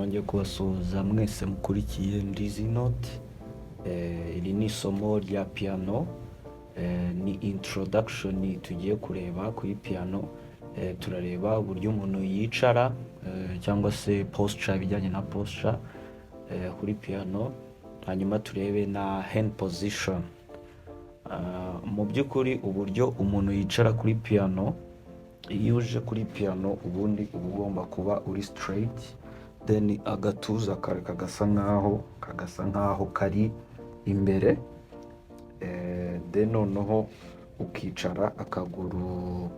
nongeye kubasuhuza mwese mukurikiye Ndizi Note. Iri ni isomo rya piano, ni introduction tugiye kureba kuri piano. Turareba uburyo umuntu yicara cyangwa se posture, ibijyanye na posture kuri piano, hanyuma turebe na hand position. Mu by'ukuri uburyo umuntu yicara kuri piano, iyo uje kuri piano ubundi uba ugomba kuba uri straight, then agatuza kawe kagasa nkaho kari imbere, then noneho ukicara akaguru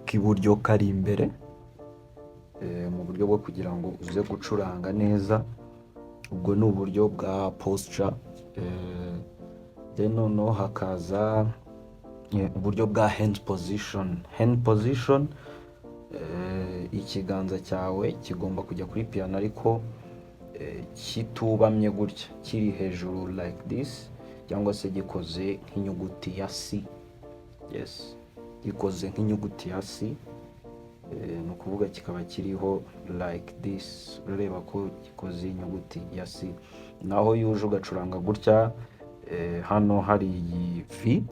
k'iburyo kari imbere, mu buryo bwo kugira ngo uze gucuranga neza. Ubwo ni uburyo bwa posture. Then noneho hakaza uburyo bwa hand position. Hand position, ikiganza cyawe kigomba kujya kuri piano ariko kitubamye gutya, kiri hejuru like this, cyangwa se gikoze nk'inyuguti ya C. Yes, gikoze nk'inyuguti ya C, ni ukuvuga kikaba kiriho like this, ureba ko gikoze inyuguti ya C. Naho yuje ugacuranga gutya, hano hari iyi V,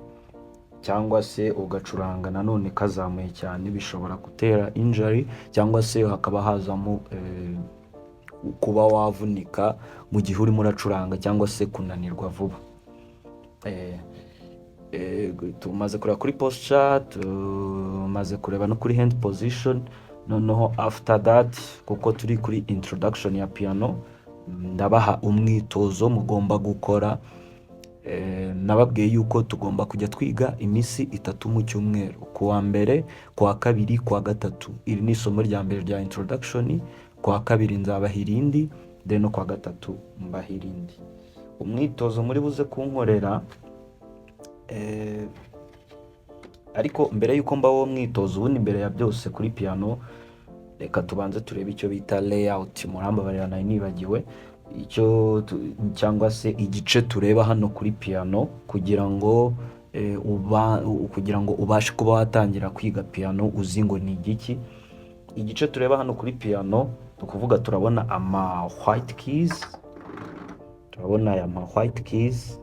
cyangwa se ugacuranga nanone kazamuye cyane, bishobora gutera injury cyangwa se hakaba hazamo kuba wavunika mu gihe urimo uracuranga cyangwa se kunanirwa vuba. Tumaze kureba kuri posture, tumaze kureba no kuri hand position. Noneho after that, kuko turi kuri introduction ya piano, ndabaha umwitozo mugomba gukora. Nababwiye yuko tugomba kujya twiga iminsi 3 mu cyumweru, kuwa mbere, kuwa kabiri, kuwa gatatu. Iri ni isomo rya mbere rya introduction. Kuwa kabiri nzabaha irindi, then no kuwa gatatu mbaha irindi. Umwitozo muri buze kunkorera, ariko mbere yuko mbaho umwitozo, ubundi mbere ya byose kuri piano, reka tubanze turebe icyo bita layout. Murambabarira nari nibagiwe icyo cyangwa se igice tureba hano kuri piano, kugira ngo ubashe kuba watangira kwiga piano uzi ngo ni igiki. Igice tureba hano kuri piano, tukuvuga turabona ama white keys, turabona aya ma white keys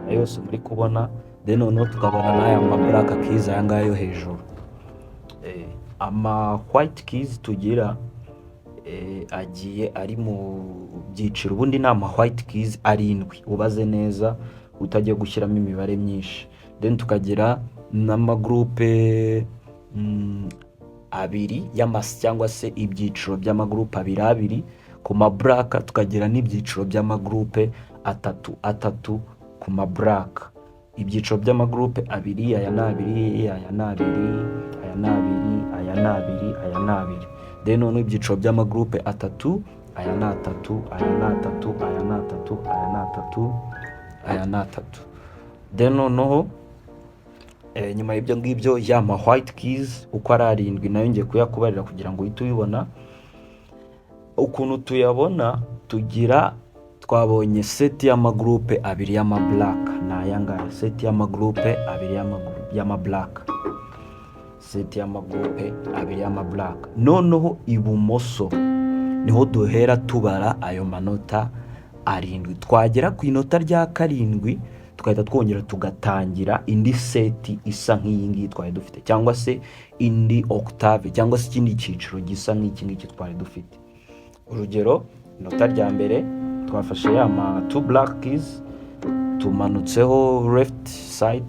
ayose muri kubona, then noneho tukabona n'aya ma black keys aya ngaya yo hejuru. Ama white keys tugira agiye ari mu byiciro. Ubundi ni ama white keys 7, ubaze neza utagiye gushyiramo imibare myinshi. Then tukagira n'amagroupe 2 y'amasi, cyangwa se ibyiciro by'amagroupe 2 ku ma black, tukagira n'ibyiciro by'amagroupe 3 ku ma black. Ibyiciro by'amagroupe 2, aya na 2, aya na 2, aya na 2, aya na 2, aya na 2. Then noneho ibyiciro by'amagroupe 3, aya na 3, aya na 3, aya na 3, aya na 3, aya na 3. Then noneho nyuma y'ibyo ngibyo y'ama white keys uko ari 7 nayo ngiye kuyakubarira kugira ngo uhite ubibona ukuntu tuyabona. Twabonye set y'amagroupe 2 y'ama black, n'aya ngaya set y'amagroupe 2 y'ama black, set y'amagroupe 2 y'ama black. Noneho ibumoso niho duhera tubara ayo manota 7. Twagera ku inota rya 7, tukahita twongera tugatangira indi seti isa nk'iyi ngiyi twari dufite, cyangwa se indi octave, cyangwa se ikindi cyiciro gisa nk'iki ngiki twari dufite. Urugero, inota rya mbere twafashe ya ma 2 black keys, tumanutseho left side.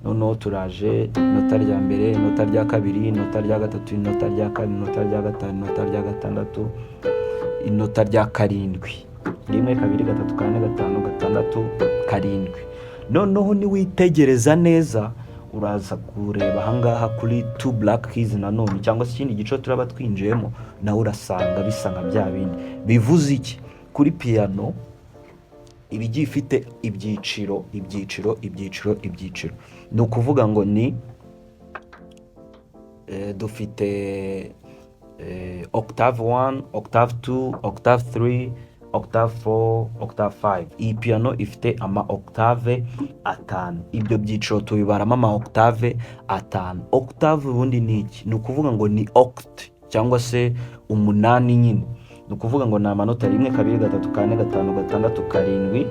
Noneho turaje inota rya mbere, inota rya kabiri, inota rya gatatu, inota rya kane, inota rya gatanu, inota rya gatandatu, inota rya 7. 1 2 3 4 5 6 7. Noneho niwitegereza neza uraza kureba ahangaha kuri 2 black keys nanone, cyangwa se ikindi gice turaba twinjiyemo, nawe urasanga bisa nka bya bindi. Bivuze iki? Kuri piano ibigiye ifite ibyiciro. Ni ukuvuga ngo ni dufite octave 1, octave 2, octave 3, octave 4, octave 5. Iyi piano ifite ama octave atanu. Ibyo byiciro tubibaramo ama octave atanu. Octave ubundi ni iki? Ni ukuvuga ngo ni oct cyangwa se umunani nyine. Ni ukuvuga ngo ni amanota 1 2 3 4 5 6 7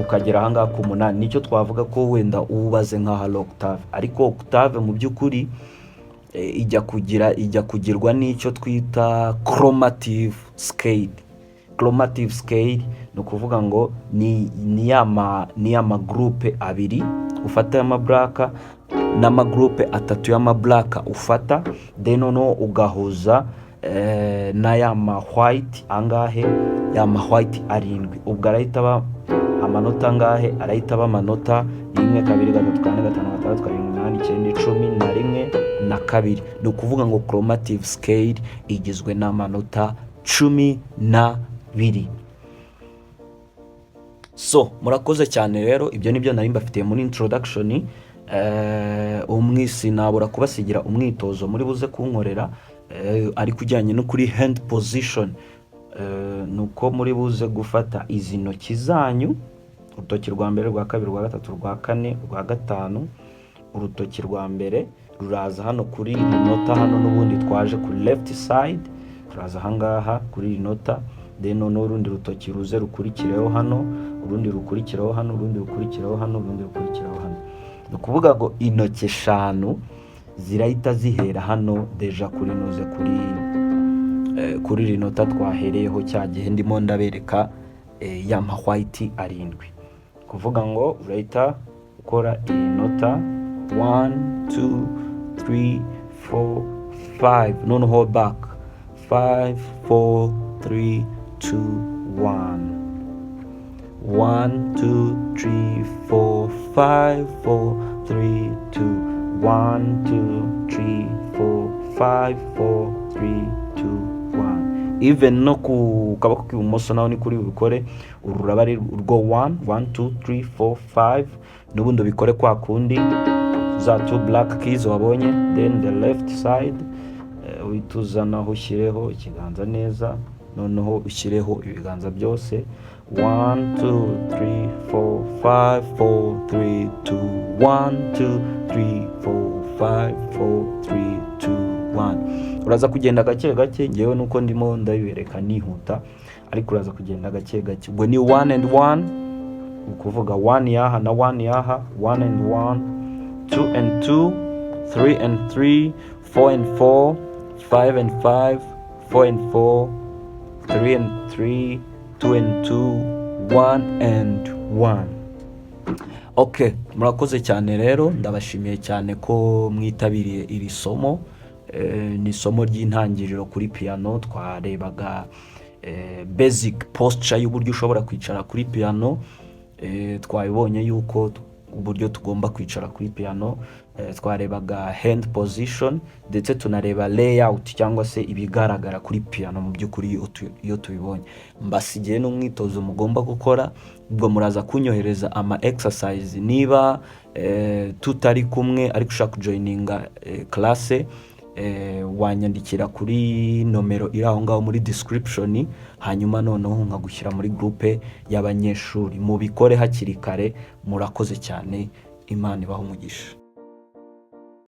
ukagera ahangaha ku munani. Nicyo twavuga ko wenda ubaze nk'aho octave, ariko octave mu by'ukuri ijya kugirwa n'icyo twita chromative scale. Chromative scale ni ukuvuga ngo ni ya groupe abiri ufata y'amabraka n'amagroupe atatu y'amabraka ufata, then noneho ugahuza na ya white angahe, ya white arindwi. Ubwo arahita aba amanota angahe? Arahita aba amanota 1 2 3 4 5 6 7 8 9 10 11 na 2. Ni ukuvuga ngo chromative scale igizwe n'amanota 12. So murakoze cyane rero, ibyo nibyo nari mbafitiye muri introduction. Sinabura kubasigira umwitozo muri buze kunkorera ari kujyanye no kuri hand position. Nuko muri buze gufata izi ntoki zanyu, urutoki rwa mbere, rwa kabiri, rwa gatatu, rwa kane, rwa gatanu. Urutoki rwa mbere ruraza hano kuri iri nota hano, n'ubundi twaje kuri left side, turaza ahangaha kuri iri nota, then noneho urundi rutoki ruze rukurikireho hano, urundi rukurikireho hano, urundi rukurikireho hano, urundi rukurikireho hano. Ni ukuvuga ngo intoki 5 zirahita zihera hano deja kuri nuze kuri iri nota twahereyeho cya gihe ndimo ndabereka ya white arindwi. Kuvuga ngo urahita ukora iyi nota 1 2 3 4 5, noneho back 5 4 3 2 1 1 2 3 4 5 4 3 2 1 2 3 4 5 4 3 2 1. Even no ku kaboko k'ibumoso naho ni kuri ubikore, ururaba ari urwo 1 1 2 3 4 5, n'ubundi ubikore kwa kundi za 2 black keys wabonye. Then the left side wituzanaho ushyireho ikiganza neza, noneho ushyireho ibiganza byose 1 2 3 4 5 4 3 2 1 2 3 4 5 4 3 2 1. Uraza kugenda gake gake, ngewe nuko ndimo ndabibereka nihuta, ariko uraza kugenda gake gake. Ubwo ni 1 and 1, ukuvuga 1 yaha na 1 yaha, 1 and 1, 2 and 2, 3 and 3, 4 and 4, 5 and 5, 4 and 4, 3 and 3, 2 and 2, 1 and 1. Okay, murakoze cyane rero, ndabashimiye cyane ko mwitabiriye iri somo. Ni isomo ry'intangiriro kuri piano. Twarebaga basic posture y'uburyo ushobora kwicara kuri piano. Twabibonye yuko uburyo tugomba kwicara kuri piano. Twarebaga hand position, ndetse tunareba layout cyangwa se ibigaragara kuri piano mu by'ukuri iyo tubibonye. Mbasigiye n'umwitozo mugomba gukora, ubwo muraza kunyohereza ama exercise niba tutari kumwe ariko ushaka joininga class. Wanyandikira kuri nomero iri aho ngaho muri description, hanyuma noneho nkagushyira muri groupe y'abanyeshuri. Mubikore hakiri kare. Murakoze cyane, Imana ibahe umugisha.